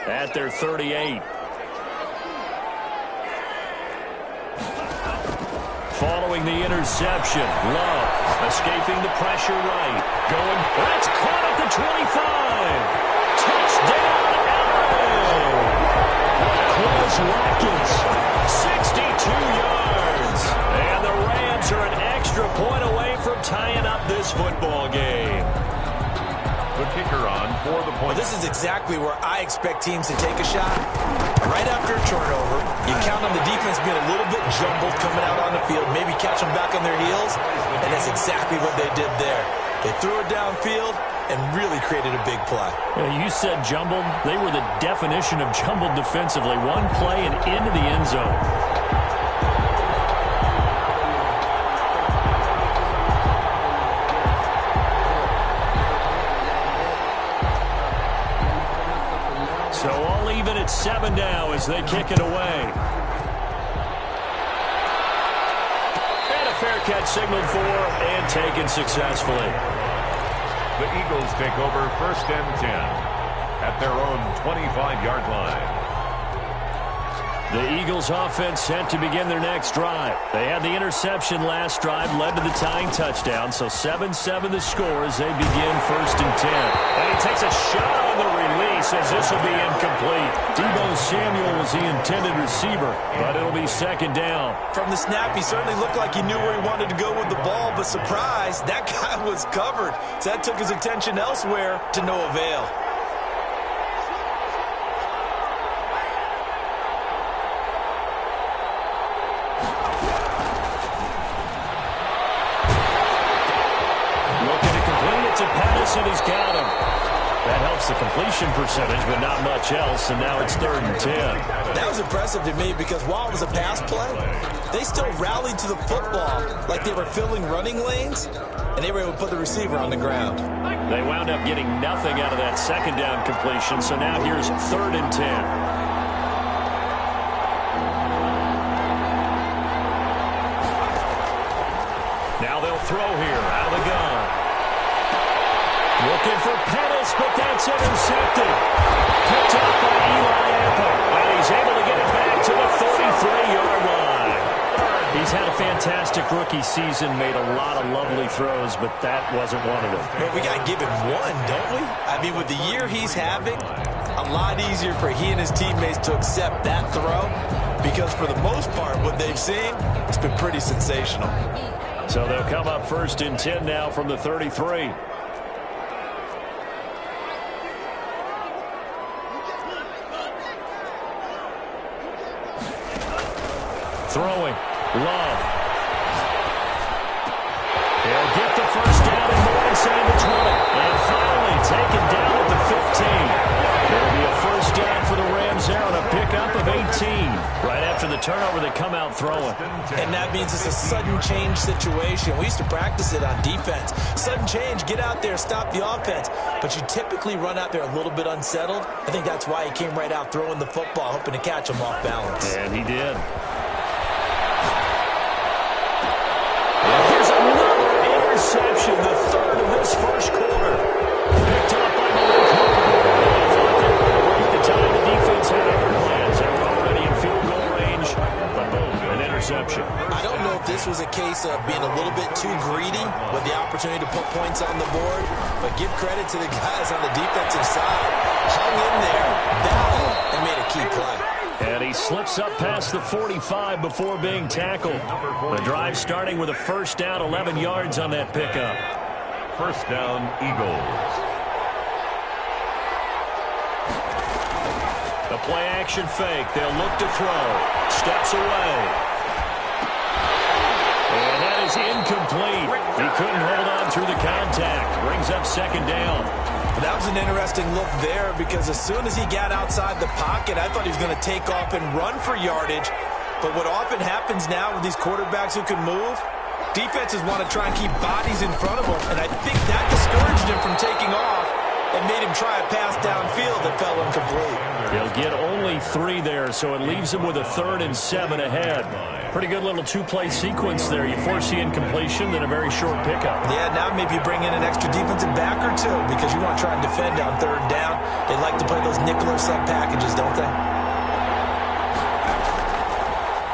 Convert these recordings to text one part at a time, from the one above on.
at their 38. Following the interception, Love escaping the pressure right. Going, that's caught at the 25. Touchdown, LA! Close Watkins, 62 yards. And the Rams are an extra point away from tying up this football game. The kicker on for the point. Well, this is exactly where I expect teams to take a shot. Right after a turnover, you count on the defense being a little bit jumbled coming out on the field, maybe catch them back on their heels, and that's exactly what they did there. They threw it downfield and really created a big play. Yeah, you said jumbled. They were the definition of jumbled defensively. One play and into the end zone. So all even at 7 now as they kick it away. And a fair catch signaled for and taken successfully. The Eagles take over 1st and 10 at their own 25-yard line. The Eagles offense set to begin their next drive. They had the interception last drive, led to the tying touchdown, so 7-7 the score as they begin 1st and 10. And he takes a shot on the release as this will be incomplete. Deebo Samuel was the intended receiver, but it'll be 2nd down. From the snap, he certainly looked like he knew where he wanted to go with the ball, but surprise, that guy was covered. So that took his attention elsewhere to no avail. And he's got him. That helps the completion percentage, but not much else, and now it's 3rd and 10. That was impressive to me because while it was a pass play, they still rallied to the football like they were filling running lanes, and they were able to put the receiver on the ground. They wound up getting nothing out of that 2nd down completion, so now here's 3rd and 10. Now they'll throw here out of the gun. Looking for Pettis, but that's intercepted. Picked up by Eli Apple, and he's able to get it back to the 33-yard line. He's had a fantastic rookie season, made a lot of lovely throws, but that wasn't one of them. But we got to give him one, don't we? I mean, with the year he's having, a lot easier for he and his teammates to accept that throw because for the most part, what they've seen, it's been pretty sensational. So they'll come up 1st and 10 now from the 33. Throwing. Love. He'll get the 1st down and more inside the 20. And finally taken down at the 15. There'll be a 1st down for the Rams there on a pickup of 18. Right after the turnover, they come out throwing. And that means it's a sudden change situation. We used to practice it on defense. Sudden change, get out there, stop the offense. But you typically run out there a little bit unsettled. I think that's why he came right out throwing the football, hoping to catch him off balance. And he did. Interception, the 3rd of this 1st quarter. Picked up by Malik Hooker. They thought they were going to break the tie. The defense had other plans. They were already in field goal range, but boom, an interception. I don't know if this was a case of being a little bit too greedy with the opportunity to put points on the board, but give credit to the guys on the defensive side. Hung in there, battled, and made a key play. And he slips up past the 45 before being tackled. The drive starting with a 1st down, 11 yards on that pickup. 1st down, Eagles. The play-action fake. They'll look to throw. Steps away. And that is incomplete. He couldn't hold on through the contact. Brings up 2nd down. That was an interesting look there because as soon as he got outside the pocket, I thought he was going to take off and run for yardage. But what often happens now with these quarterbacks who can move, defenses want to try and keep bodies in front of them. And I think that discouraged him from taking off and made him try a pass downfield that fell incomplete. He'll get only 3 there, so it leaves him with a 3rd and 7 ahead. Pretty good little two-play sequence there. You force the incompletion, then a very short pickup. Yeah, now maybe you bring in an extra defensive back or two because you want to try and defend on third down. They like to play those nickel or sub packages, don't they?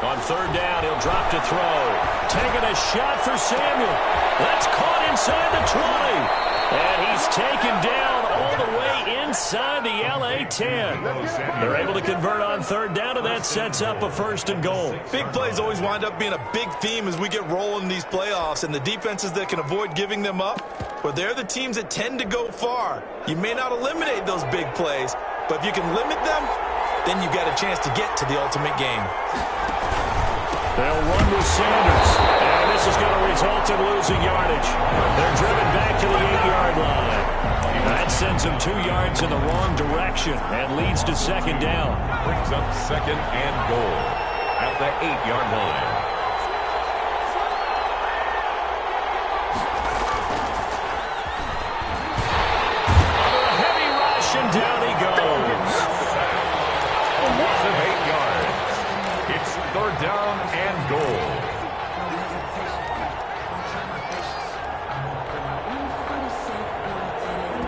On third down, he'll drop to throw. Taking a shot for Samuel. That's caught inside the 20. And he's taken down all the way inside the LA 10. They're able to convert on third down, and that sets up a 1st and goal. Big plays always wind up being a big theme as we get rolling in these playoffs, and the defenses that can avoid giving them up, well, they're the teams that tend to go far. You may not eliminate those big plays, but if you can limit them, then you've got a chance to get to the ultimate game. They'll run with Sanders, and this is going to result in losing yardage. They're driven back to the 8-yard line. That sends them 2 yards in the wrong direction and leads to 2nd down. Brings up 2nd and goal at the 8-yard line. Under a heavy rush, and down he goes. A loss of 8 yards. It's 3rd down and goal.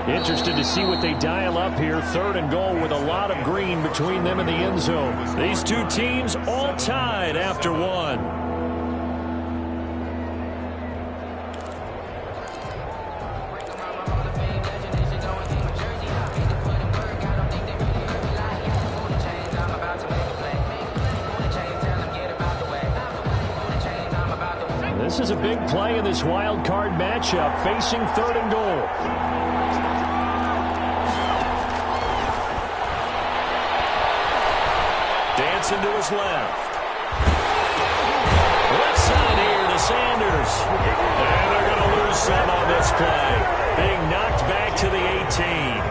Interested to see what they dial up here. 3rd and goal with a lot of green between them and the end zone. These two teams all tied after 1. This is a big play in this wild card matchup, facing 3rd and goal. Dancing to his left. Left side here to Sanders. And they're going to lose some on this play. Being knocked back to the 18.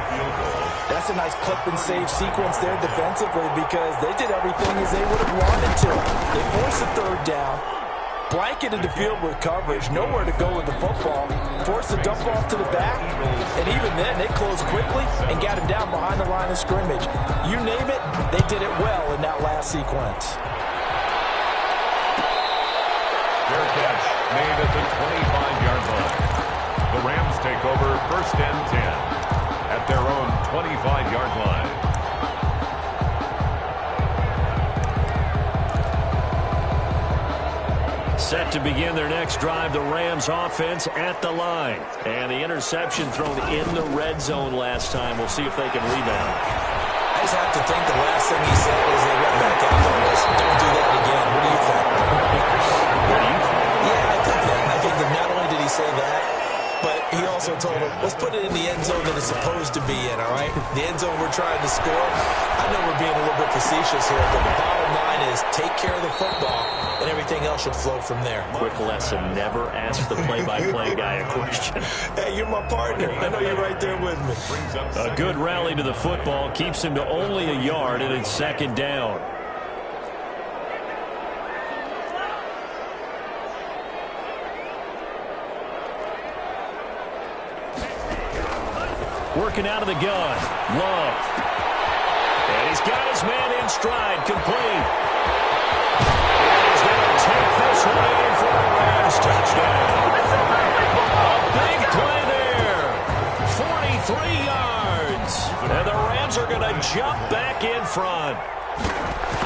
That's a nice clip and save sequence there defensively because they did everything as they would have wanted to. They forced the 3rd down. Blanketed the field with coverage, nowhere to go with the football, forced the dump off to the back, and even then they closed quickly and got him down behind the line of scrimmage. You name it, they did it well in that last sequence. Fair catch made at the 25-yard line. The Rams take over 1st and 10 at their own 25-yard line. Set to begin their next drive, the Rams offense at the line. And the interception thrown in the red zone last time. We'll see if they can rebound. I just have to think the last thing he said as they went back out there was, don't do that again. What do you think? What do you think? Yeah, I think that. I think that not only did he say that, but he also told him, let's put it in the end zone that it's supposed to be in, all right? The end zone we're trying to score. I know we're being a little bit facetious here, but the bottom line is take care of the football, and everything else should flow from there. Quick lesson, never ask the play-by-play guy a question. Hey, you're my partner. I know you're right there with me. A good rally to the football keeps him to only a yard, and it's 2nd down. Working out of the gun. Love. And he's got his man in stride. Complete. And he's going to take this one in for a Rams touchdown. A big play there. 43 yards. And the Rams are going to jump back in front.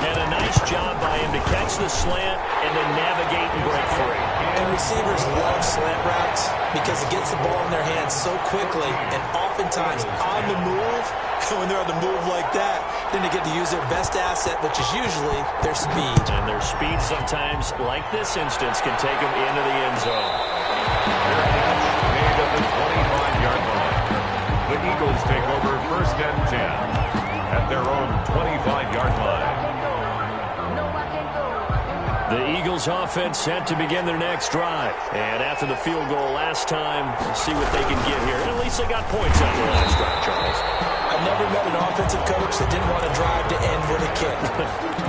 And a nice job by him to catch the slant and then navigate and break free. And receivers love slant routes because it gets the ball in their hands so quickly and oftentimes on the move. When they're on the move like that, then they get to use their best asset, which is usually their speed. And their speed sometimes, like this instance, can take them into the end zone. Made at the 25-yard line. The Eagles take over 1st and 10 at their own 25-yard line. The Eagles offense set to begin their next drive. And after the field goal last time, we'll see what they can get here. And at least they got points on the last drive, Charles. I I've never met an offensive coach that didn't want to drive to end with a kick.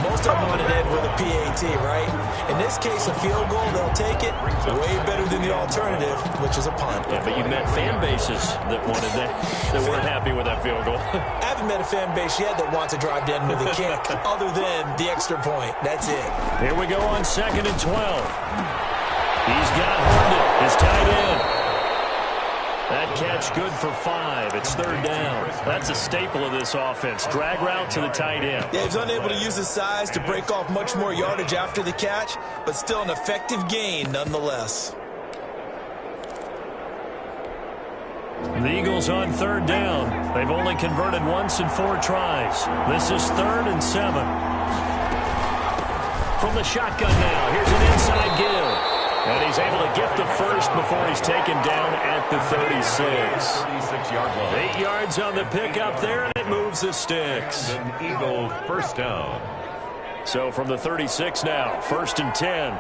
Most of them want to end with a PAT, right? In this case, a field goal, they'll take it. Way better than the alternative, which is a punt. Yeah, but you met fan bases that wanted that weren't happy with that field goal. I haven't met a fan base yet that wants to drive to end with a kick, other than the extra point. That's it. Here we go on 2nd and 12. He's got Herndon, his tight end. That catch good for 5. It's 3rd down. That's a staple of this offense. Drag route to the tight end. Yeah, he's unable to use his size to break off much more yardage after the catch, but still an effective gain nonetheless. The Eagles on 3rd down. They've only converted once in 4 tries. This is 3rd and 7. From the shotgun now, here's an inside give. And he's able to get the first before he's taken down at the 36. 36-yard line. 8 yards on the pickup there, and it moves the sticks. An Eagle first down. So from the 36 now, 1st and 10.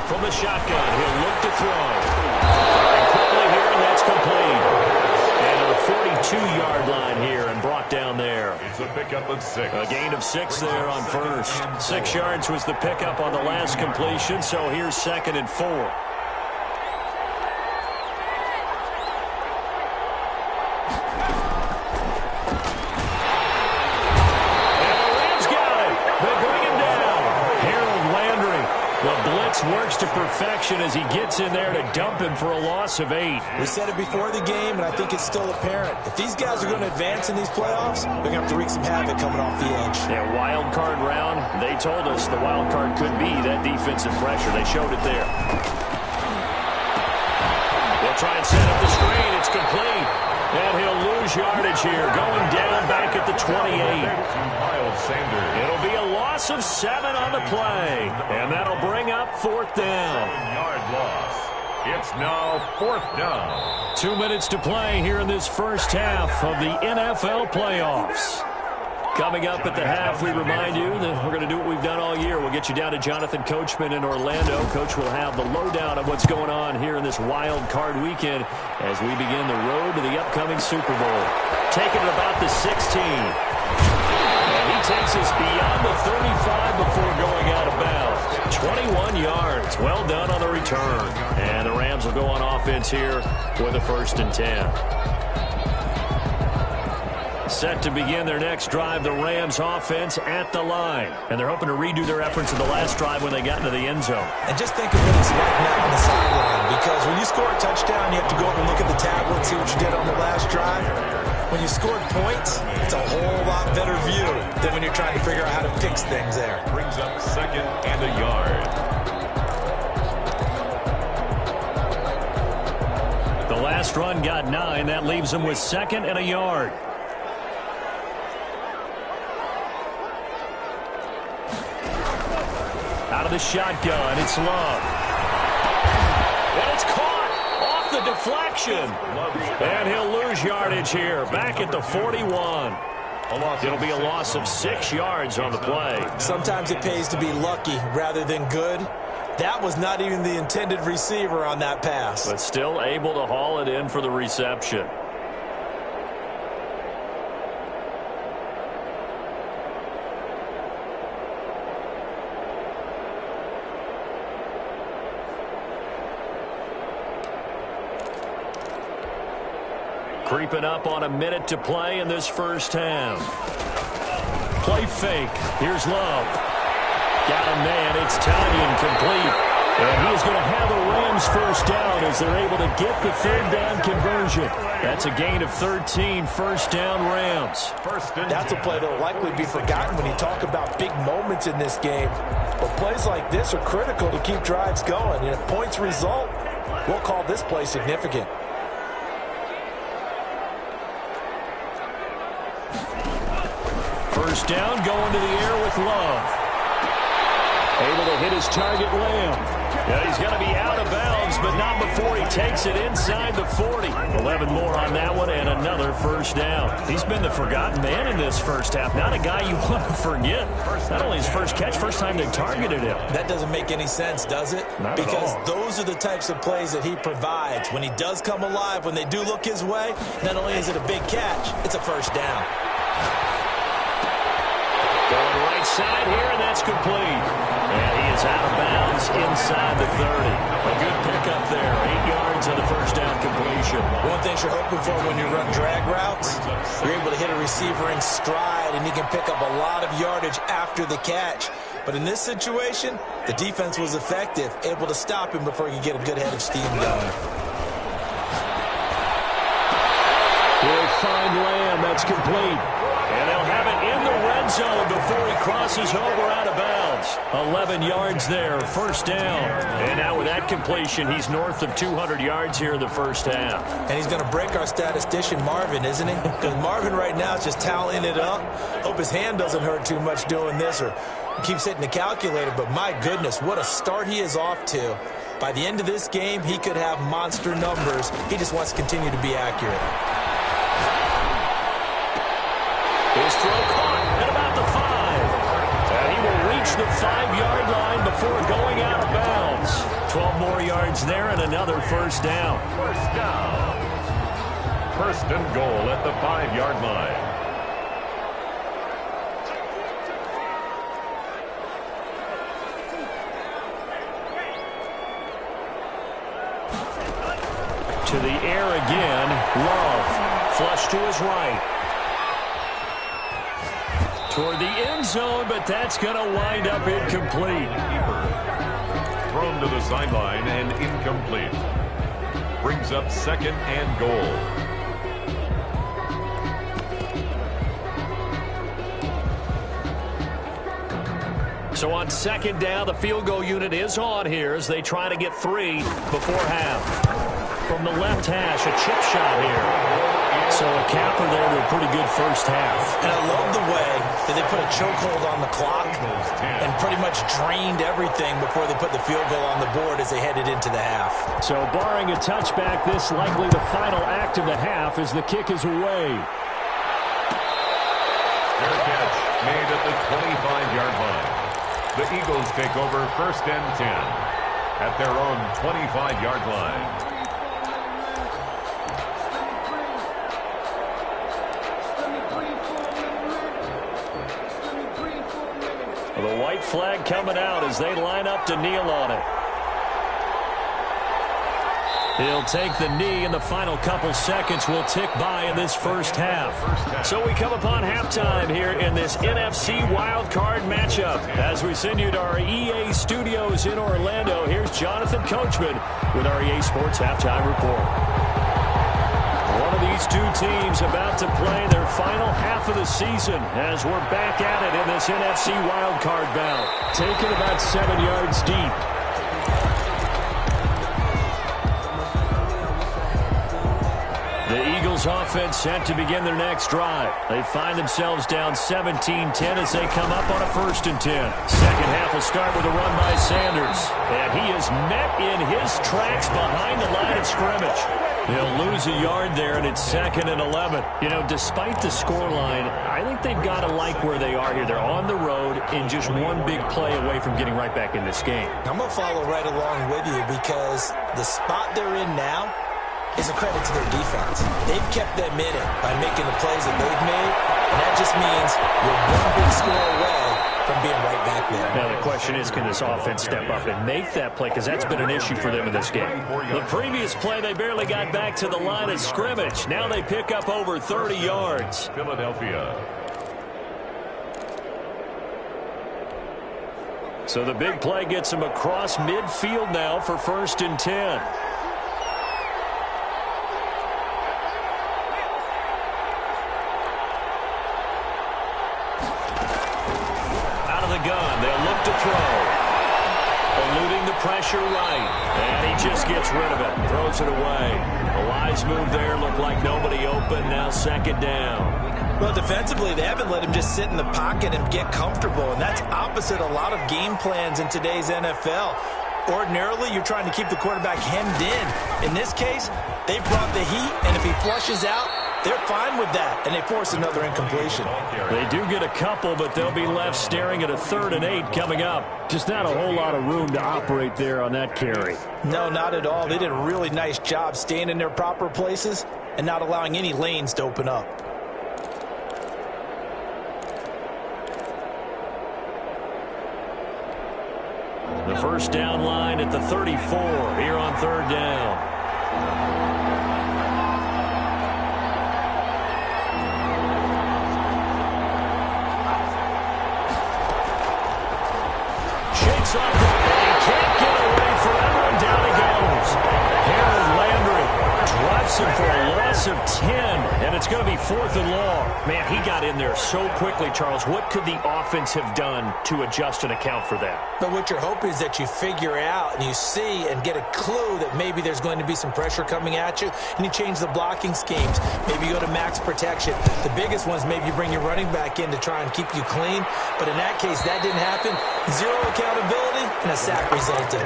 From the shotgun, he'll look to throw. Firing quickly here, and that's complete. And a 42-yard line here and brought down there. It's a pickup of 6. A gain of 6 there on first. 6 yards was the pickup on the last completion, so here's 2nd and 4. Works to perfection as he gets in there to dump him for a loss of 8. We said it before the game, and I think it's still apparent. If these guys are going to advance in these playoffs, they're going to have to wreak some havoc coming off the edge. Yeah, wild card round. They told us the wild card could be that defensive pressure. They showed it there. They'll try and set up the screen. It's complete. And he'll lose yardage here, going down back at the 28. It'll be a loss of 7 on the play. And that'll bring up 4th down. 7-yard loss. It's now 4th down. 2 minutes to play here in this first half of the NFL playoffs. Coming up at the half, we remind you that we're going to do what we've done all year. We'll get you down to Jonathan Coachman in Orlando. Coach will have the lowdown of what's going on here in this wild card weekend as we begin the road to the upcoming Super Bowl. Taking it about the 16. And he takes us beyond the 35 before going out of bounds. 21 yards. Well done on the return. And the Rams will go on offense here with a 1st and 10. Set to begin their next drive, the Rams offense at the line. And they're hoping to redo their efforts in the last drive when they got into the end zone. And just think of what it's like now on the sideline, because when you score a touchdown, you have to go over and look at the tablet, see what you did on the last drive. When you scored points, it's a whole lot better view than when you're trying to figure out how to fix things there. Brings up 2nd and a yard. The last run got 9. That leaves them with 2nd and a yard. Out of the shotgun, it's Love. And it's caught off the deflection. And he'll lose yardage here, back at the 41. It'll be a loss of 6 yards on the play. Sometimes it pays to be lucky rather than good. That was not even the intended receiver on that pass. But still able to haul it in for the reception. Creeping up on a minute to play in this first half. Play fake. Here's Love. Got a man. It's Tanyan complete. And he is going to have the Rams first down as they're able to get the 3rd down conversion. That's a gain of 13, 1st down Rams. That's a play that will likely be forgotten when you talk about big moments in this game. But plays like this are critical to keep drives going. And if points result, we'll call this play significant. First down, going to the air with Love. Able to hit his target, Lamb. Yeah, he's going to be out of bounds, but not before he takes it inside the 40. 11 more on that one and another first down. He's been the forgotten man in this first half. Not a guy you want to forget. Not only his first catch, first time they targeted him. That doesn't make any sense, does it? Not because at all. Those are the types of plays that he provides. When he does come alive, when they do look his way, not only is it a big catch, it's a first down. Going right side here, and that's complete. And he is out of bounds inside the 30. A good pickup there. 8 yards on the first down completion. One thing you're hoping for when you run drag routes, you're able to hit a receiver in stride, and he can pick up a lot of yardage after the catch. But in this situation, the defense was effective, able to stop him before he could get a good head of steam going. He'll find Lamb. That's complete. And they'll have it in the red zone before he crosses over out of bounds. 11 yards there, first down. And now with that completion, he's north of 200 yards here in the first half. And he's going to break our statistician Marvin, isn't he? Because Marvin right now is just tallying it up. Hope his hand doesn't hurt too much doing this or keeps hitting the calculator. But my goodness, what a start he is off to. By the end of this game, he could have monster numbers. He just wants to continue to be accurate. His throw caught at about the 5. And he will reach the 5-yard line before going out of bounds. 12 more yards there and another first down. First down. First and goal at the 5-yard line. To the air again. Love. Flush to his right. Toward the end zone, but that's going to wind up incomplete. Thrown to the sideline and incomplete. Brings up second and goal. So on second down, the field goal unit is on here as they try to get 3 before half. From the left hash, a chip shot here. So a capper there to a pretty good first half. And I love the way that they put a chokehold on the clock and pretty much drained everything before they put the field goal on the board as they headed into the half. So barring a touchback, this likely the final act of the half as the kick is away. Fair catch made at the 25-yard line. The Eagles take over first and 10 at their own 25-yard line. The white flag coming out as they line up to kneel on it. He'll take the knee, and the final couple seconds will tick by in this first half. So we come upon halftime here in this NFC wildcard matchup. As we send you to our EA studios in Orlando, here's Jonathan Coachman with our EA Sports Halftime Report. One of these two teams about to play their final half of the season as we're back at it in this NFC wildcard bout. Taken about 7 yards deep. The Eagles offense set to begin their next drive. They find themselves down 17-10 as they come up on a 1st and 10. Second half will start with a run by Sanders. And he is met in his tracks behind the line of scrimmage. He'll lose a yard there, and it's 2nd and 11. You know, despite the scoreline, I think they've got to like where they are here. They're on the road and just one big play away from getting right back in this game. I'm going to follow right along with you because the spot they're in now is a credit to their defense. They've kept them in it by making the plays that they've made, and that just means you're one big score away from being right back there. Now the question is, can this offense step up and make that play? Because that's been an issue for them in this game. The previous play, they barely got back to the line of scrimmage. Now they pick up over 30 yards. Philadelphia. So the big play gets them across midfield now for 1st and 10. Gun. They'll look to throw. Eluding the pressure right. And he just gets rid of it. Throws it away. A wise move there. Looked like nobody open. Now 2nd down. Well, defensively, they haven't let him just sit in the pocket and get comfortable. And that's opposite a lot of game plans in today's NFL. Ordinarily, you're trying to keep the quarterback hemmed in. In this case, they brought the heat, and if he flushes out, they're fine with that, and they force another incompletion. They do get a couple, but they'll be left staring at a 3rd and 8 coming up. Just not a whole lot of room to operate there on that carry. No, not at all. They did a really nice job staying in their proper places and not allowing any lanes to open up. The first down line at the 34 here on 3rd down. Shakes off the ball. He can't get away forever, and down he goes. Harold Landry drives him for a loss of 10, and it's going to be 4th and long. Man, he got in there so quickly, Charles. What could the offense have done to adjust and account for that? But what you're hoping is that you figure out and you see and get a clue that maybe there's going to be some pressure coming at you, and you change the blocking schemes. Maybe you go to max protection. The biggest one is maybe you bring your running back in to try and keep you clean. But in that case, that didn't happen. Zero accountability, and a sack resulted.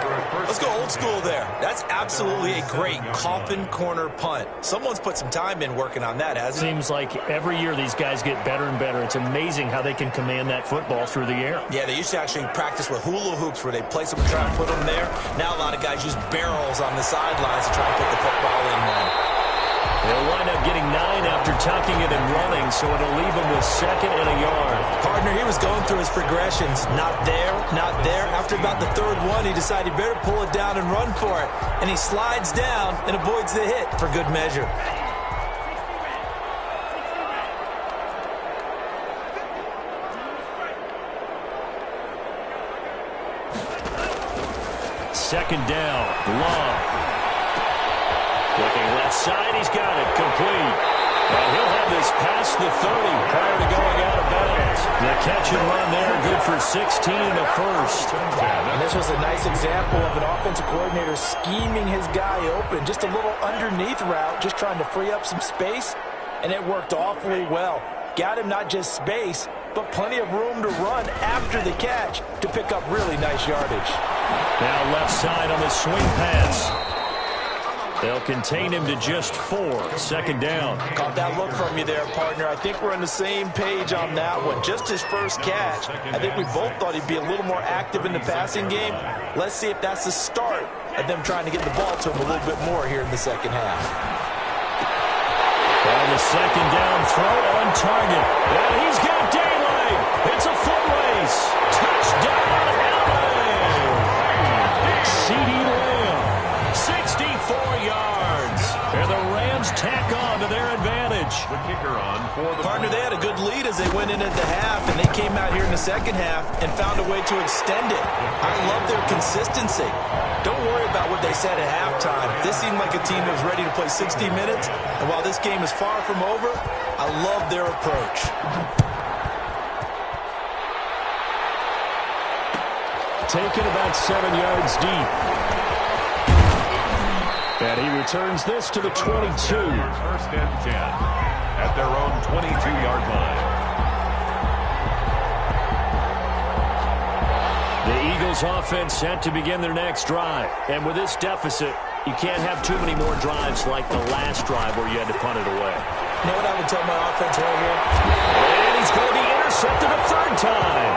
Let's go old school there. That's absolutely a great coffin corner punt. Someone's put some time in working on that, hasn't it? Seems like every year these guys get better and better. It's amazing how they can command that football through the air. Yeah, they used to actually practice with hula hoops where they place them and try and put them there. Now a lot of guys use barrels on the sidelines to try and put the football in there. They'll wind up getting 9 after tucking it and running, so it'll leave them with 2nd and a yard. Partner, he was going through his progressions. Not there, not there. After about the 3rd one, he decided he better pull it down and run for it. And he slides down and avoids the hit for good measure. Second down, Love. Looking left side, he's got it, complete. And he'll have this past the 30 prior to going out of bounds. The catch and run there, good for 16 and a first. And this was a nice example of an offensive coordinator scheming his guy open. Just a little underneath route, just trying to free up some space, and it worked awfully well. Got him not just space, but plenty of room to run after the catch to pick up really nice yardage. Now left side on the swing pass. They'll contain him to just 4. Second down. Caught that look from you there, partner. I think we're on the same page on that one. Just his first catch. I think we both thought he'd be a little more active in the passing game. Let's see if that's the start of them trying to get the ball to him a little bit more here in the second half. On the second down throw on target. And he's got daylight. It's a foot race. Touchdown, LA. CeeDee Lamb, 64 yards. And the Rams tack on to their advantage. The kicker on for the Partner, they had a good lead as they went in at the half, and they came out here in the second half and found a way to extend it. I love their consistency. Don't worry about what they said at halftime. This seemed like a team that was ready to play 60 minutes, and while this game is far from over, I love their approach. Taken about 7 yards deep. And he returns this to the 22. First and 10 at their own 22-yard line. The Eagles offense set to begin their next drive. And with this deficit, you can't have too many more drives like the last drive where you had to punt it away. You know what I would tell my offense right here? And he's going to be intercepted a 3rd time.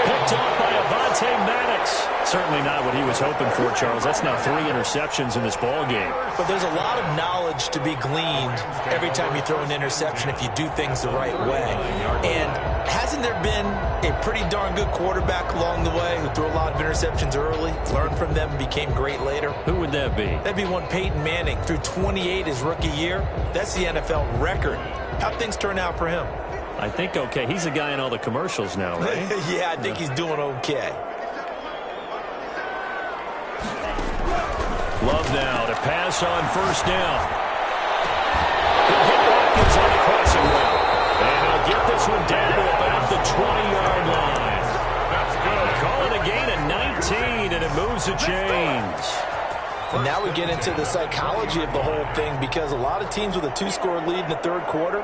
Picked off by Avonte Maddox. Certainly not what he was hoping for, Charles. That's now 3 interceptions in this ball game. But there's a lot of knowledge to be gleaned every time you throw an interception if you do things the right way. And hasn't there been a pretty darn good quarterback along the way who threw a lot of interceptions early, learned from them, and became great later? Who would that be? That'd be one Peyton Manning. Threw 28 his rookie year. That's the NFL record. How'd things turn out for him? I think okay. He's the guy in all the commercials now, right? Yeah, I think he's doing okay. Love now to pass on first down. He'll get Watkins on the crossing route. And he'll get this one down to about the 20-yard line. That's good. Call it a gain of 19, and it moves the chains. And now we get into the psychology of the whole thing, because a lot of teams with a 2-score lead in the 3rd quarter,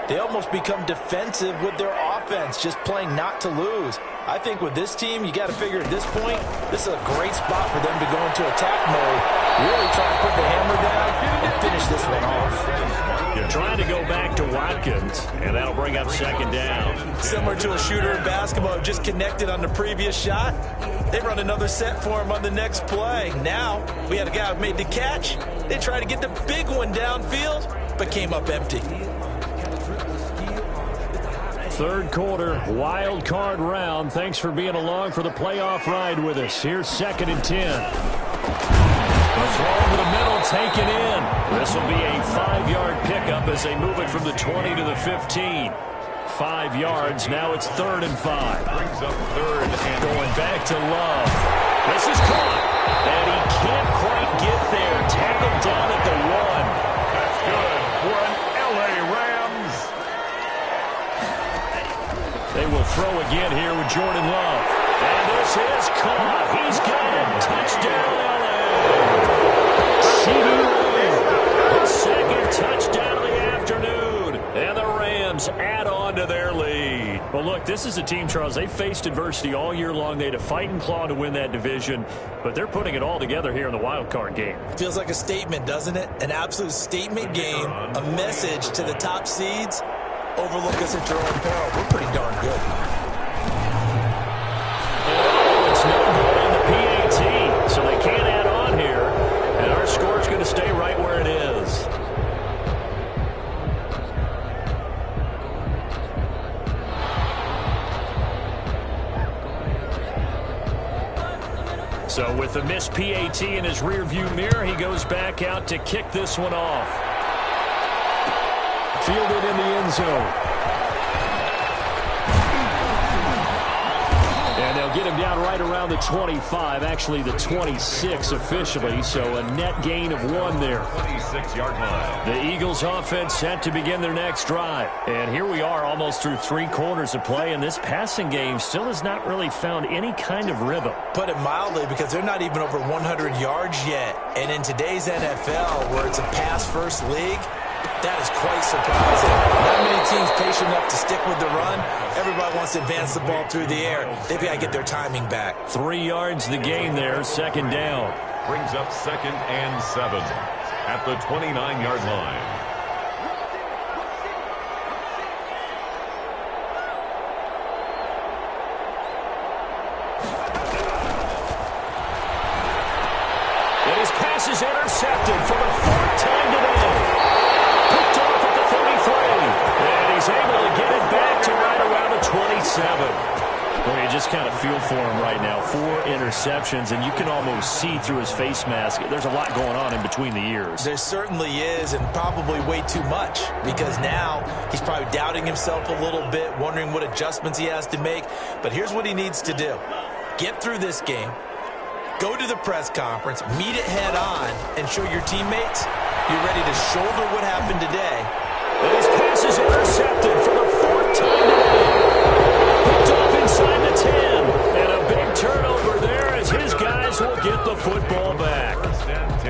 they almost become defensive with their offense, just playing not to lose. I think with this team, you got to figure at this point, this is a great spot for them to go into attack mode, really try to put the hammer down and finish this one off. Trying to go back to Watkins, and that'll bring up second down. Similar to a shooter in basketball, just connected on the previous shot. They run another set for him on the next play. Now, we had a guy who made the catch. They tried to get the big one downfield, but came up empty. Third quarter, wild card round. Thanks for being along for the playoff ride with us. Here's 2nd and 10. The throw over the middle, taken in. This will be a 5-yard pickup as they move it from the 20 to the 15. 5 yards. Now it's 3rd and 5. Brings up 3rd and going back to Love. This is caught, and he can't quite get there. Tackled down at the 1. That's good for an LA Rams. They will throw again here with Jordan Love. And this is caught. He's got it. Touchdown, LA. The second touchdown of the afternoon. And the Rams add on to their lead. Well, look, this is a team, Charles. They faced adversity all year long. They had to fight and claw to win that division. But they're putting it all together here in the wild card game. Feels like a statement, doesn't it? An absolute statement game. A message to the top seeds. Overlook us at your own peril. We're pretty darn good. It's no good on the PAT, so they can't add on here. And our score's going to stay right where it is. So with the missed PAT in his rearview mirror, he goes back out to kick this one off. Fielded in the end zone. And they'll get him down right around the 25, actually the 26 officially, so a net gain of 1 there. 26-yard line. The Eagles offense set to begin their next drive. And here we are almost through 3 quarters of play, and this passing game still has not really found any kind of rhythm. Put it mildly, because they're not even over 100 yards yet. And in today's NFL, where it's a pass-first league, that is quite surprising. Not many teams patient enough to stick with the run. Everybody wants to advance the ball through the air. They've got to get their timing back. 3 yards the gain there, second down. Brings up 2nd and 7 at the 29-yard line. And his pass is intercepted for the 4th time today. Picked off at the 33. And he's able to get it back to right around the 27. Well, you just kind of feel for him right now. 4 interceptions, and you can almost see through his face mask. There's a lot going on in between the ears. There certainly is, and probably way too much, because now he's probably doubting himself a little bit, wondering what adjustments he has to make. But here's what he needs to do. Get through this game. Go to the press conference, meet it head on, and show your teammates you're ready to shoulder what happened today. And his pass is intercepted for the 4th time today. Picked off inside the 10. And a big turnover there as his guys will get the football back.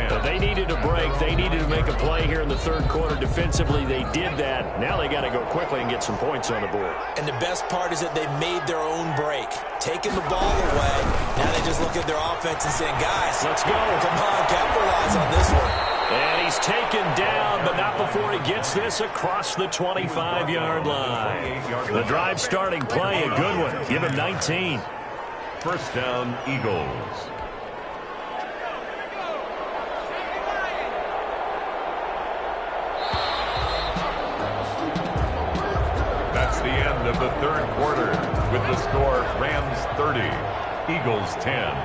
But they needed a break. They needed to make a play here in the 3rd quarter. Defensively, they did that. Now they got to go quickly and get some points on the board. And the best part is that they made their own break. Taking the ball away. Now they just look at their offense and saying, guys, let's go. Come on, capitalize on this one. And he's taken down, but not before he gets this across the 25-yard line. The drive starting play, a good one. Give him 19. First down, Eagles. That's the end of the 3rd quarter with the score Rams 30, Eagles 10.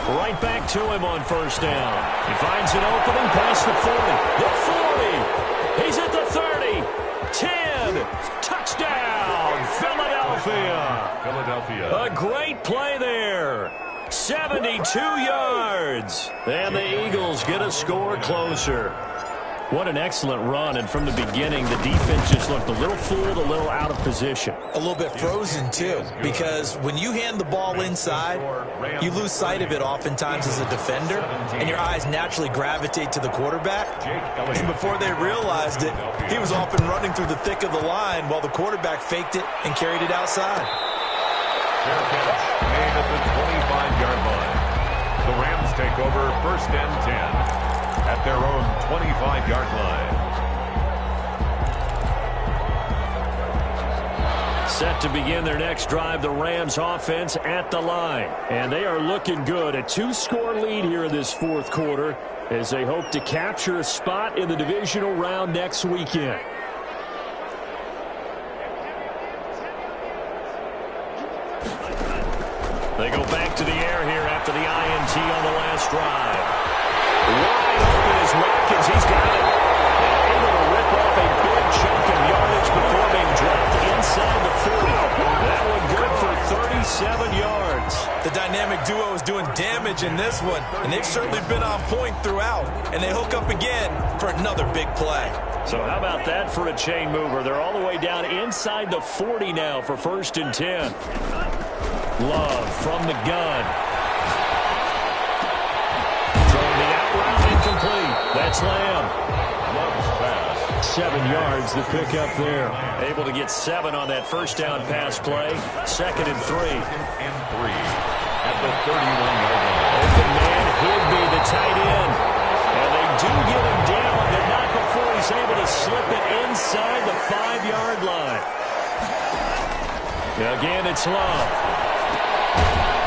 Right back to him on first down. He finds an opening past the 40. The 40. He's at the 30. 10. Touchdown, Philadelphia. A great play there. 72 yards. And the Eagles get a score closer. What an excellent run, and from the beginning, the defense just looked a little fooled, a little out of position. A little bit frozen, too, because when you hand the ball inside, you lose sight of it oftentimes as a defender, and your eyes naturally gravitate to the quarterback. And before they realized it, he was off and running through the thick of the line while the quarterback faked it and carried it outside. Fair catch made at the 25-yard line. The Rams take over 1st and 10 at their own 25-yard line. Set to begin their next drive, the Rams offense at the line. And they are looking good. A 2-score lead here in this fourth quarter as they hope to capture a spot in the divisional round next weekend. They go back to the air here after the INT on the last drive. Wide open is Watkins. He's got it. And able to rip off a big chunk of yardage before being dropped inside the 40. That one good for 37 yards. The dynamic duo is doing damage in this one, and they've certainly been on point throughout. And they hook up again for another big play. So how about that for a chain mover? They're all the way down inside the 40 now for 1st and 10. Love from the gun. Throwing the out route incomplete. That's Lamb. Love's pass. 7 yards the pick up there. Able to get 7 on that first down pass play. 2nd and 3. 2nd and 3 at the 31-yard line. Open man, Higby, the tight end. And they do get him down, but not before he's able to slip it inside the 5-yard line. Again, it's Love.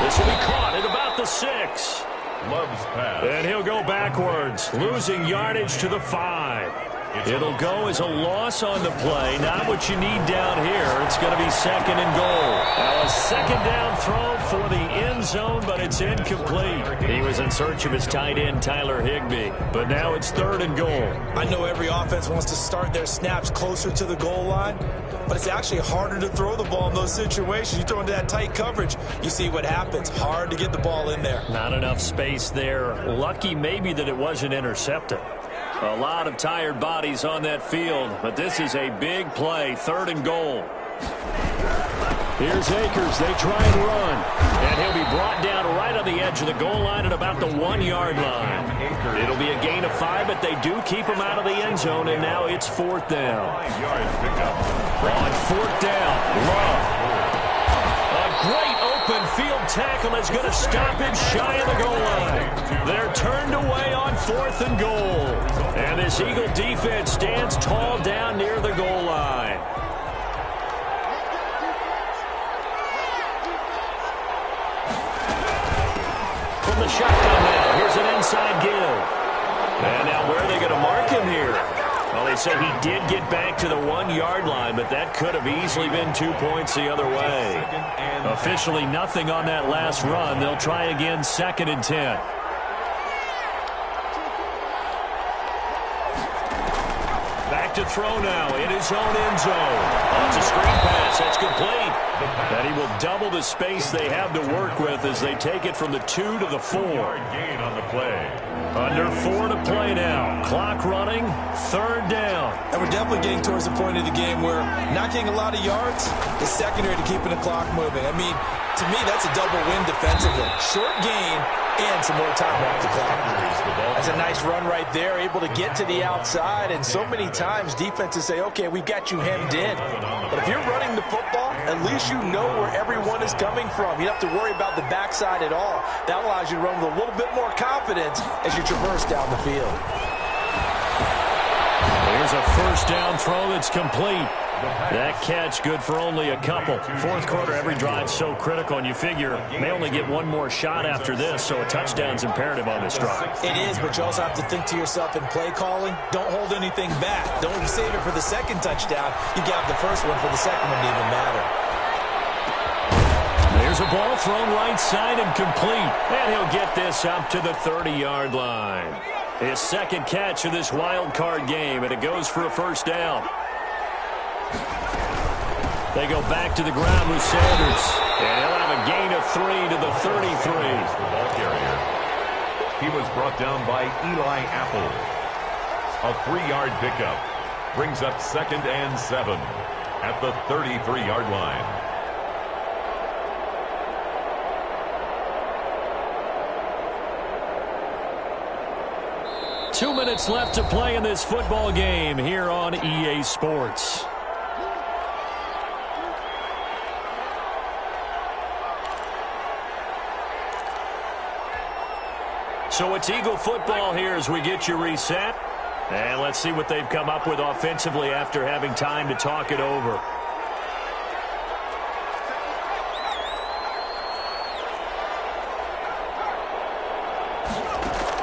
This will be caught at about the 6. Love's pass. And he'll go backwards, losing yardage to the 5. It'll go as a loss on the play. Not what you need down here. It's going to be 2nd and goal. Now a 2nd down throw for the end zone, but it's incomplete. He was in search of his tight end, Tyler Higbee. But now it's 3rd and goal. I know every offense wants to start their snaps closer to the goal line, but it's actually harder to throw the ball in those situations. You throw into that tight coverage, you see what happens. Hard to get the ball in there. Not enough space there. Lucky maybe that it wasn't intercepted. A lot of tired bodies on that field, but this is a big play. 3rd and goal. Here's Akers. They try and run. And he'll be brought down right on the edge of the goal line at about the 1-yard line. It'll be a gain of 5, but they do keep him out of the end zone, and now it's 4th down. 5-yard pickup. On 4th down, Love. A great open field tackle is going to stop him shy of the goal line. They're turned away on 4th and goal. And this Eagle defense stands tall down near the goal line. From the shotgun now, here's an inside give. And now where are they going to mark him here? Well, they say he did get back to the 1-yard line, but that could have easily been 2 points the other way. Officially nothing on that last run. They'll try again, 2nd and 10. Back to throw now in his own end zone. Oh, it's a screen pass. That's complete. And he will double the space they have to work with as they take it from the 2 to the 4. Gain on the play. Under 4 to play now. Clock running, 3rd down. And we're definitely getting towards the point of the game where not getting a lot of yards is secondary to keeping the clock moving. I mean, to me, that's a double win defensively. Short gain and some more time off the clock. That's a nice run right there, able to get to the outside. And so many times defenses say, okay, we've got you hemmed in. But if you're running the football, at least you know where everyone is coming from. You don't have to worry about the backside at all. That allows you to run with a little bit more confidence as you traverse down the field. Here's a 1st down throw that's complete. That catch good for only a couple. 4th quarter, every drive so critical, and you figure may only get one more shot after this, so a touchdown's imperative on this drive. It is, but you also have to think to yourself in play calling, don't hold anything back. Don't save it for the 2nd touchdown. You got the 1st one for the 2nd one to even matter. There's a ball thrown right side and complete. And he'll get this up to the 30-yard line. His 2nd catch of this wild card game, and it goes for a 1st down. They go back to the ground with Sanders. And he'll have a gain of 3 to the 33. The ball carrier. He was brought down by Eli Apple. A 3-yard pickup. Brings up 2nd and 7 at the 33-yard line. 2 minutes left to play in this football game here on EA Sports. So it's Eagle football here as we get you reset. And let's see what they've come up with offensively after having time to talk it over.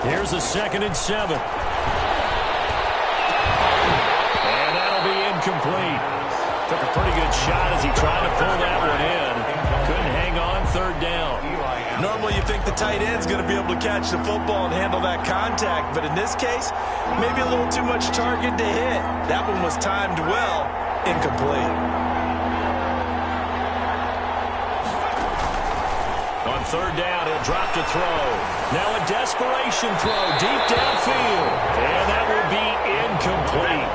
Here's a 2nd and 7. And that'll be incomplete. Took a pretty good shot as he tried to pull that one in. Couldn't hang on 3rd down. Normally you think the tight end's going to be able to catch the football and handle that contact, but in this case, maybe a little too much target to hit. That one was timed well, incomplete. On 3rd down, he'll drop to throw. Now a desperation throw deep downfield. And that will be incomplete.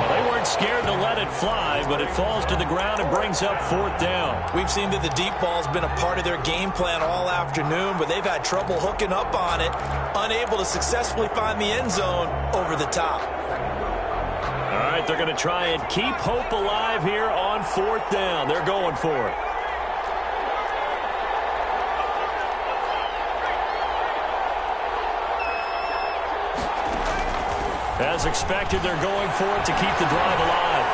They weren't scared to let it fly, but it falls to the ground and brings up 4th down. We've seen that the deep ball's been a part of their game plan all afternoon, but they've had trouble hooking up on it, unable to successfully find the end zone over the top. All right, they're going to try and keep hope alive here on 4th down. They're going for it. As expected, they're going for it to keep the drive alive.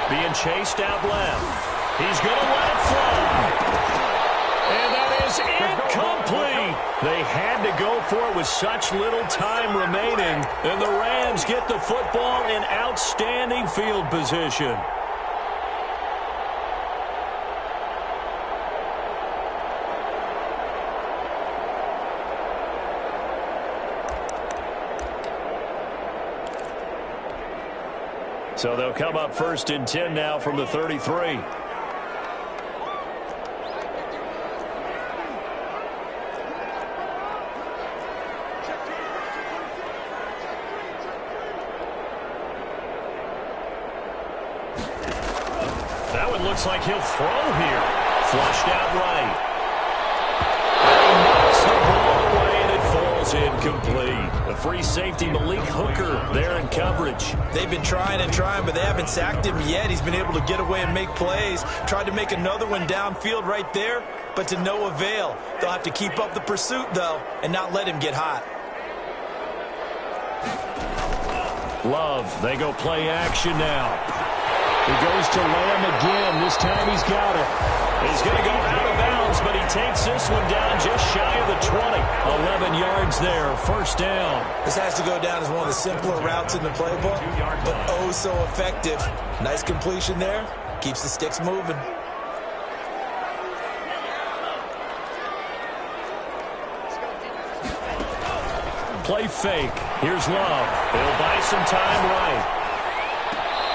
Being chased out left. He's going to let it fly. And that is incomplete. They had to go for it with such little time remaining. And the Rams get the football in outstanding field position. So they'll come up 1st and 10 now from the 33. That one looks like he'll throw here. Flushed out right. And he knocks the ball away and it falls incomplete. The free safety Malik Hooker there in coverage. They've been trying and trying, but they haven't sacked him yet. He's been able to get away and make plays. Tried to make another one downfield right there, but to no avail. They'll have to keep up the pursuit, though, and not let him get hot. Love, they go play action now. He goes to Lamb again. This time he's got it. He's going to go out of bounds, but he takes this one down just shy of the 20. 11 yards there, 1st down. This has to go down as one of the simpler routes in the playbook, but oh so effective. Nice completion there. Keeps the sticks moving. Play fake. Here's Love. He'll buy some time right.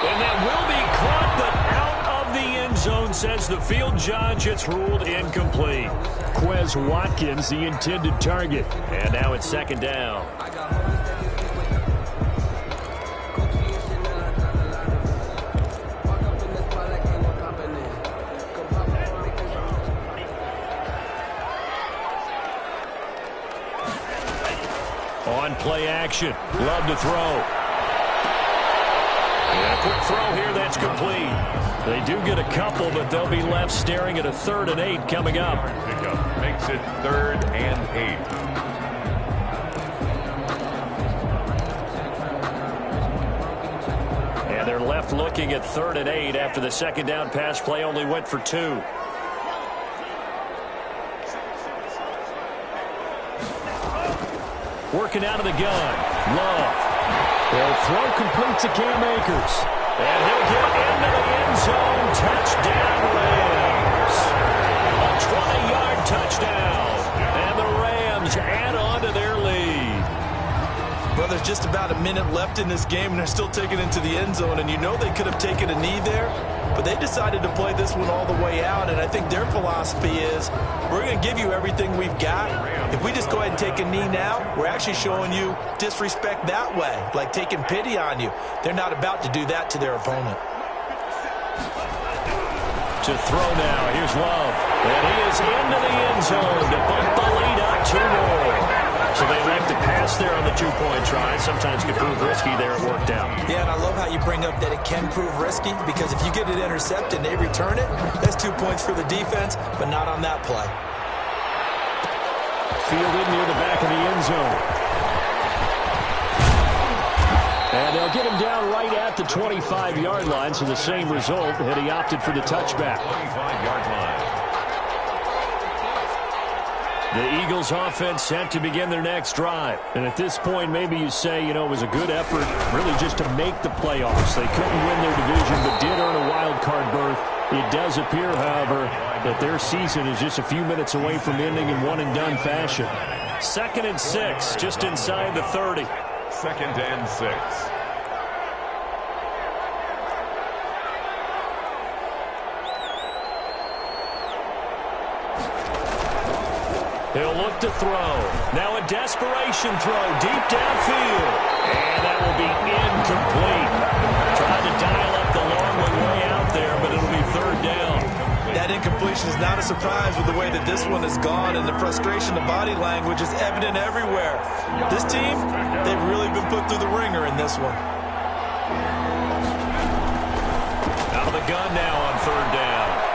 And that will be caught, but out of the end zone, says the field judge. It's ruled incomplete. Quez Watkins, the intended target. And now it's 2nd down. On play action. Love to throw. And a quick throw here that's complete. They do get a couple, but they'll be left staring at a 3rd and 8 coming up. Pickup makes it 3rd and 8. And they're left looking at 3rd and 8 after the 2nd down pass play only went for 2. Working out of the gun. Love. They'll throw complete to Cam Akers. And he'll get into the end zone. Touchdown, Rams. A 20-yard touchdown. And the Rams add on to their lead. Well, there's just about a minute left in this game, and they're still taking it into the end zone. And you know they could have taken a knee there, But they decided to play this one all the way out, and I think their philosophy is, we're going to give you everything we've got. If we just go ahead and take a knee now, we're actually showing you disrespect that way, like taking pity on you. They're not about to do that to their opponent. To throw now, here's Love. And he is into the end zone to bump the lead up 2 more. So they elect to pass there on the 2-point try. Sometimes can prove risky there. It worked out. Yeah, and I love how you bring up that it can prove risky, because if you get it intercepted and they return it, that's 2 points for the defense, but not on that play. Fielded near the back of the end zone. And they'll get him down right at the 25-yard line, so the same result, had he opted for the touchback. 25-yard line. The Eagles offense set to begin their next drive. And at this point, maybe you say, you know, it was a good effort really just to make the playoffs. They couldn't win their division, but did earn a wild card berth. It does appear, however, that their season is just a few minutes away from ending in one-and-done fashion. 2nd and 6, just inside the 30. 2nd and 6. He'll look to throw. Now a desperation throw deep downfield. And that will be incomplete. Trying to dial up the long one way out there, but it'll be 3rd down. That incompletion is not a surprise with the way that this one has gone, and the frustration, the body language is evident everywhere. This team, they've really been put through the ringer in this one. Out of the gun now on 3rd down.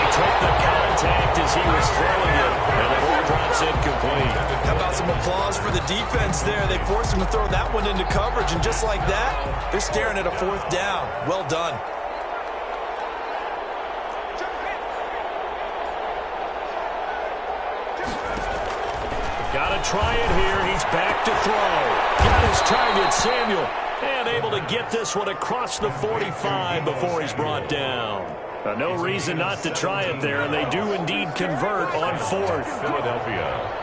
Took the contact as he was throwing it, and the ball drops incomplete. How about some applause for the defense there? They forced him to throw that one into coverage, and just like that, they're staring at a 4th down. Well done. Got to try it here. He's back to throw. Got his target, Samuel, and able to get this one across the 45 before he's brought down. No reason not to try it there, and they do indeed convert on 4th. Philadelphia.